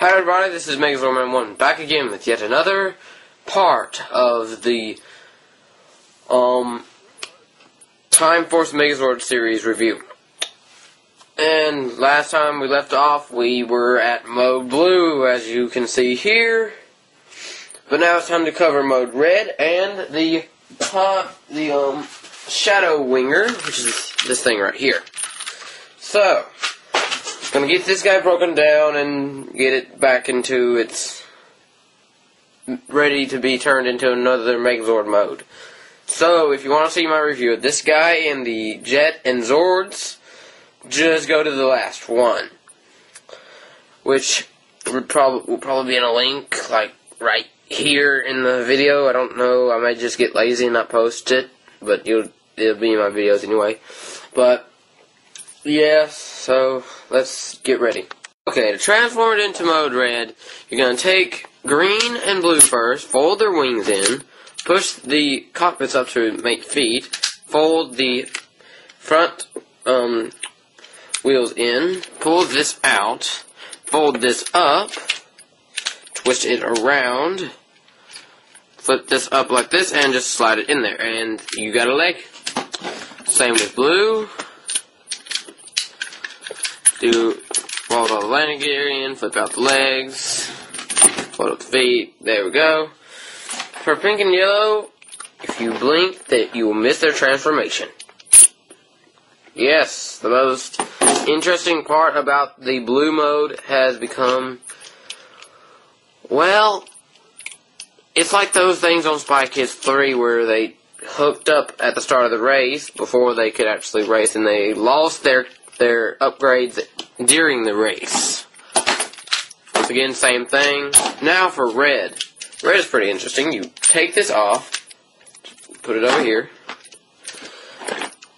Hi everybody, this is megazord 1 back again with yet another part of the Time Force Megazord series review. And last time we left off, we were at mode blue, as you can see here. But now it's time to cover mode red and the shadow winger, which is this thing right here. So, gonna get this guy broken down and get it back into its ready to be turned into another Megazord mode. So, if you want to see my review of this guy and the Jet and Zords, just go to the last one, which will probably be in a link, like, right here in the video. I don't know, I might just get lazy and not post it, but it'll be in my videos anyway. But, yeah, so let's get ready. Okay, to transform it into mode red, you're going to take green and blue first, fold their wings in, push the cockpits up to make feet, fold the front wheels in, pull this out, fold this up, twist it around, flip this up like this, and just slide it in there, and you got a leg. Same with blue. Fold all the landing gear in, flip out the legs, fold up the feet, there we go. For pink and yellow, if you blink, that you will miss their transformation. Yes, the most interesting part about the blue mode has become, well, it's like those things on Spy Kids 3 where they hooked up at the start of the race before they could actually race, and they lost their upgrades during the race. Once again, same thing. Now for red. Red is pretty interesting. You take this off, put it over here,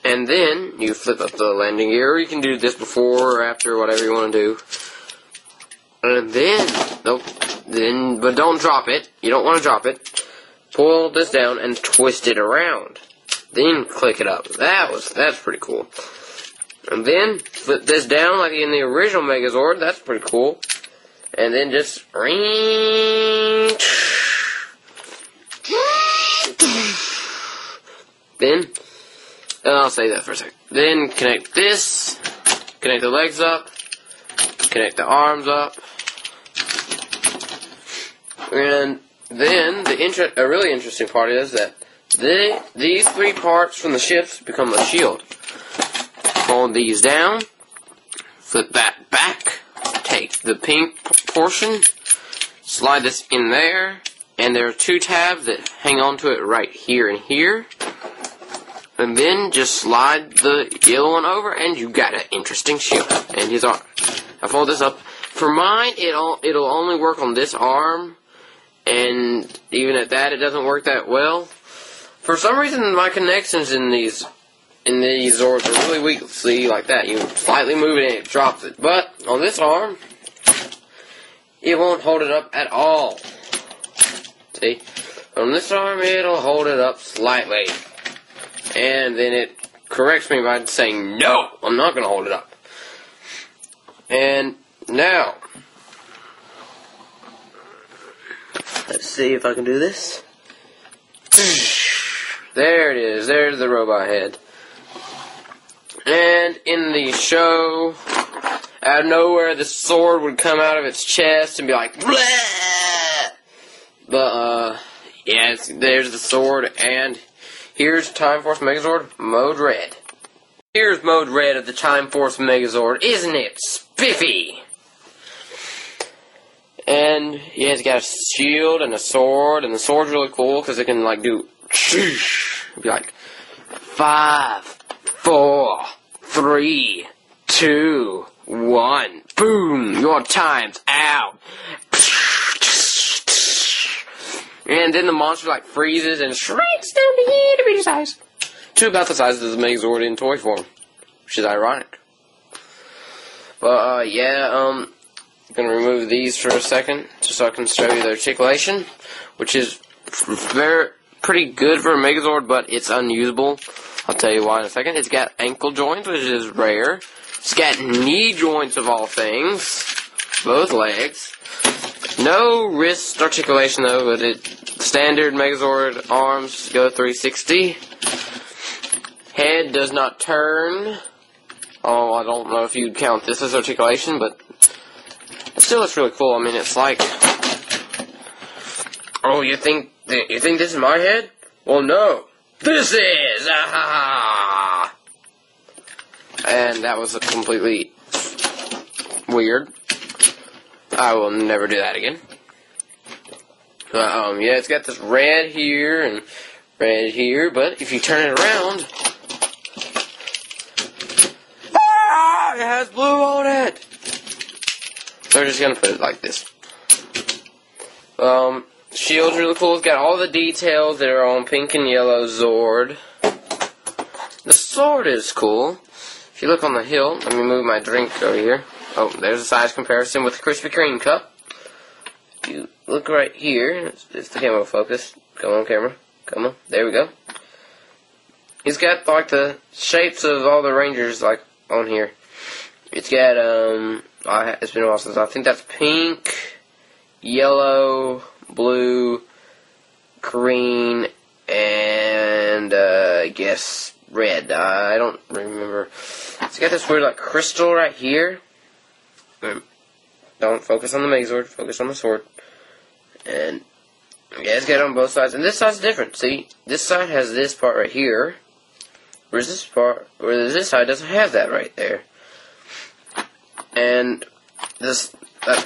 and then you flip up the landing gear. You can do this before or after, whatever you want to do. And then, but don't drop it. You don't want to drop it. Pull this down and twist it around. Then click it up. That's pretty cool. And then flip this down like in the original Megazord. That's pretty cool. And then just then I'll say that for a second. Then connect this, connect the legs up, connect the arms up, and then a really interesting part is that these three parts from the ships become a shield. Fold these down, flip that back, take the pink portion, slide this in there, and there are two tabs that hang on to it right here and here. And then just slide the yellow one over, and you got an interesting shield. And his arm. I fold this up. For mine, it'll only work on this arm, and even at that, it doesn't work that well. For some reason, my connections in these Zords are really weak. See, like that. You slightly move it and it drops it. But on this arm, it won't hold it up at all. See? On this arm, it'll hold it up slightly. And then it corrects me by saying, no, I'm not going to hold it up. And now, let's see if I can do this. There it is. There's the robot head. And in the show, out of nowhere, the sword would come out of its chest and be like, bleh! But, yeah, there's the sword, and here's Time Force Megazord Mode Red. Here's Mode Red of the Time Force Megazord. Isn't it spiffy? And, yeah, it's got a shield and a sword, and the sword's really cool because it can, like, do, it'd be like, 5, 4, 3, 2, 1, boom, your time's out. And then the monster, like, freezes and shrinks down to itty bitty size. To about the size of the Megazord in toy form. Which is ironic. But, yeah, I'm gonna remove these for a second, just so I can show you the articulation. Which is pretty good for a Megazord, but it's unusable. I'll tell you why in a second. It's got ankle joints, which is rare. It's got knee joints of all things. both legs. No wrist articulation though, but standard Megazord arms go 360. Head does not turn. Oh, I don't know if you'd count this as articulation, but still it's really cool. I mean, it's like, oh, you think this is my head? Well, no, this is. Ah! And that was completely weird. I will never do that again. Yeah, it's got this red here and red here, but if you turn it around, it has blue on it. So we're just gonna put it like this. Shield's really cool. It's got all the details that are on pink and yellow Zord. The sword is cool. If you look on the hilt, let me move my drink over here. Oh, there's a size comparison with the Krispy Kreme cup. If you look right here, it's the camera focus. Come on, camera. Come on. There we go. He's got like the shapes of all the Rangers like on here. It's got it's been a while since I think that's pink, yellow, blue, green, and I guess red. I don't remember. It's got this weird like crystal right here. Don't focus on the Megazord, focus on the sword. And yeah, it's got it on both sides. And this side's different. See, this side has this part right here, whereas this side doesn't have that right there. And that's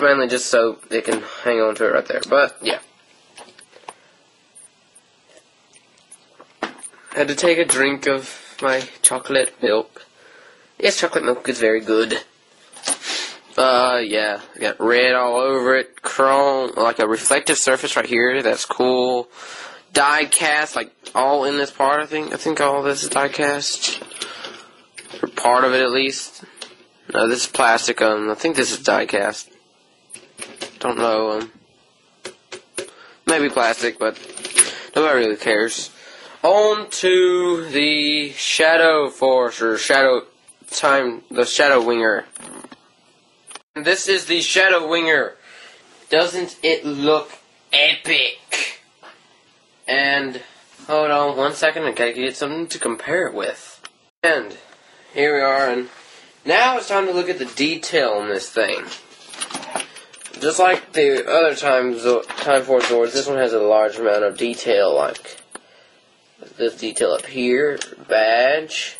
mainly just so it can hang on to it right there. But yeah. Had to take a drink of my chocolate milk. Yes, chocolate milk is very good. Yeah, got red all over it, chrome, like a reflective surface right here, that's cool. Die cast, like, all in this part, I think all this is die cast. Or part of it, at least. No, this is plastic, I think this is die cast. Don't know, maybe plastic, but nobody really cares. On to the Shadow Force, or the Shadow Winger. This is the Shadow Winger. Doesn't it look epic? And, hold on 1 second, I gotta get something to compare it with. And, here we are, and now it's time to look at the detail on this thing. Just like the other Time Force Zords, this one has a large amount of detail, like this detail up here, badge,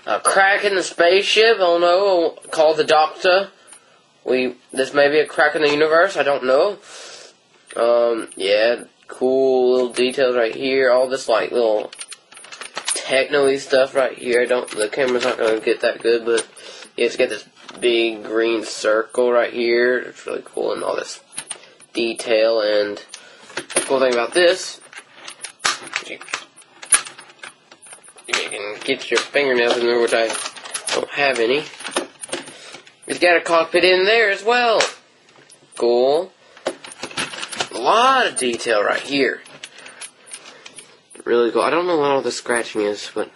a crack in the spaceship, oh no, called the Doctor. This may be a crack in the universe, I don't know. Yeah, cool little details right here, all this like little techno-y stuff right here. The camera's not gonna get that good, but yeah, it's got this big green circle right here. It's really cool, and all this detail. And the cool thing about this, you can get your fingernails in there, which I don't have any. It's got a cockpit in there as well. Cool. A lot of detail right here. Really cool. I don't know what all this scratching is, but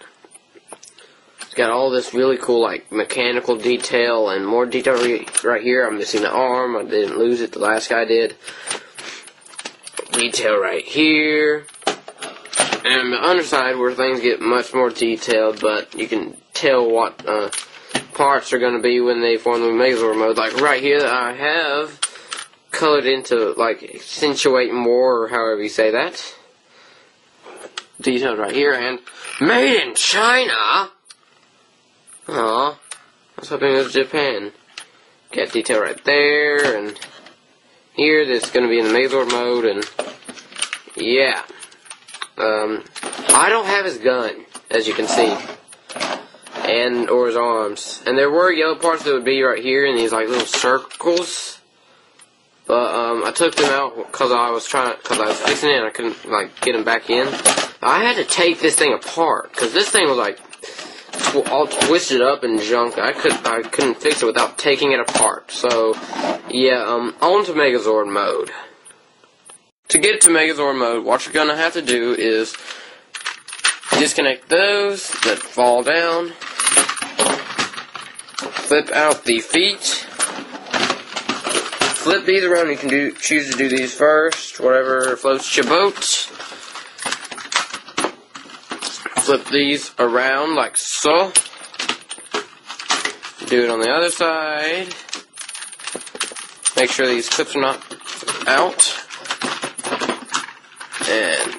it's got all this really cool, like, mechanical detail and more detail right here. I'm missing the arm. I didn't lose it. The last guy did. Detail right here. And the underside where things get much more detailed, but you can tell what parts are going to be when they form the Megazord mode. Like right here, I have colored into, like, accentuate more, or however you say that. Detailed right here, and made in China. Aw, I was hoping it was Japan. Got detail right there, and here that's going to be in the Megazord mode, and yeah. I don't have his gun, as you can see, or his arms. And there were yellow parts that would be right here in these like little circles, but I took them out because I was fixing it and I couldn't like get them back in. I had to take this thing apart because this thing was like all twisted up and junk. I couldn't fix it without taking it apart. So yeah, on to Megazord mode. To get to Megazord mode, what you're gonna have to do is disconnect those that fall down, flip out the feet, flip these around. You can choose to do these first, whatever floats your boat. Flip these around like so. Do it on the other side. Make sure these clips are not out. And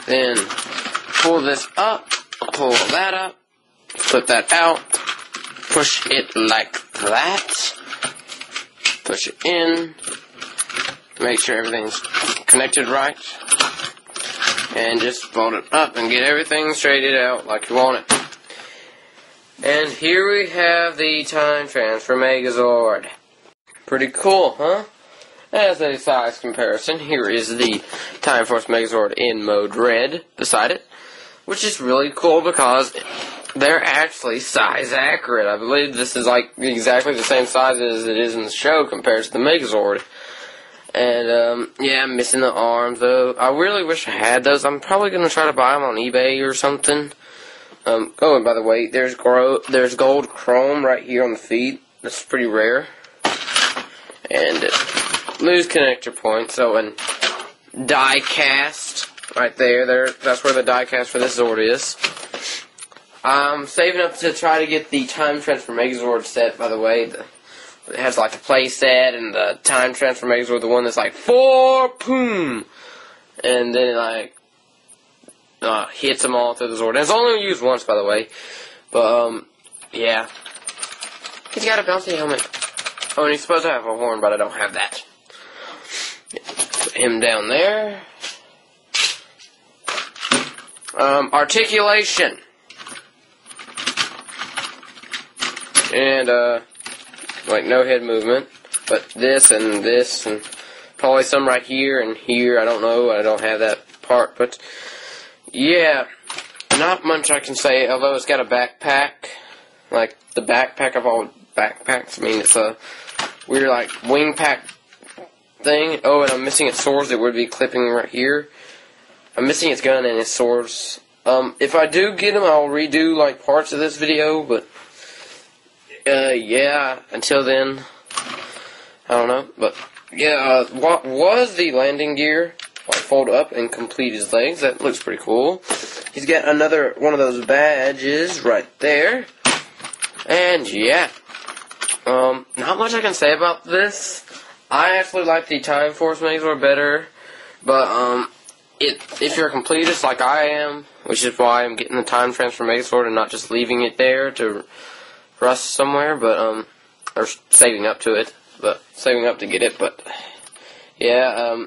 then pull this up, pull that up, flip that out, push it like that, push it in, make sure everything's connected right, and just fold it up and get everything straightened out like you want it. And here we have the time transfer megazord. Pretty cool, huh? As a size comparison, here is the Time Force Megazord in mode red beside it, which is really cool because they're actually size accurate. I believe this is like exactly the same size as it is in the show compared to the Megazord. And, yeah, I'm missing the arms, though. I really wish I had those. I'm probably going to try to buy them on eBay or something. Oh, and by the way, there's gold chrome right here on the feet. That's pretty rare. And loose connector point, so an die cast right there. That's where the die cast for this Zord is. I'm saving up to try to get the Time Transfer Megazord set, by the way. It has like the play set and the Time Transfer Megazord, the one that's like 4 boom, and then it like hits them all through the Zord. And it's only used once, by the way. But yeah, he's got a bouncy helmet. Oh, and he's supposed to have a horn, but I don't have that. Put him down there. Articulation. And, like, no head movement. But this and probably some right here and here. I don't know. I don't have that part. But, yeah, not much I can say. Although it's got a backpack. Like, the backpack of all backpacks. I mean, it's a weird, like, wing pack thing. Oh, and I'm missing its swords that would be clipping right here. I'm missing its gun and its swords. If I do get them, I'll redo, like, parts of this video, but, yeah, until then, I don't know, but, yeah, what was the landing gear? I'll fold up and complete his legs. That looks pretty cool. He's got another one of those badges right there, and, yeah. Not much I can say about this. I actually like the Time Force Megazord better, but, if you're a completist like I am, which is why I'm getting the Time Transfer Megazord and not just leaving it there to rust somewhere, but, or saving up to get it, but, yeah,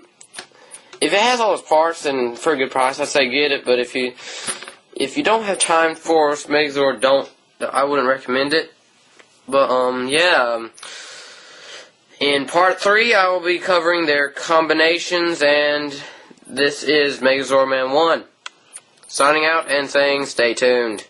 if it has all its parts, then for a good price, I'd say get it, but if you don't have Time Force Megazord, I wouldn't recommend it. But, yeah, in part 3, I will be covering their combinations, and this is Megazord Man 1. Signing out and saying stay tuned.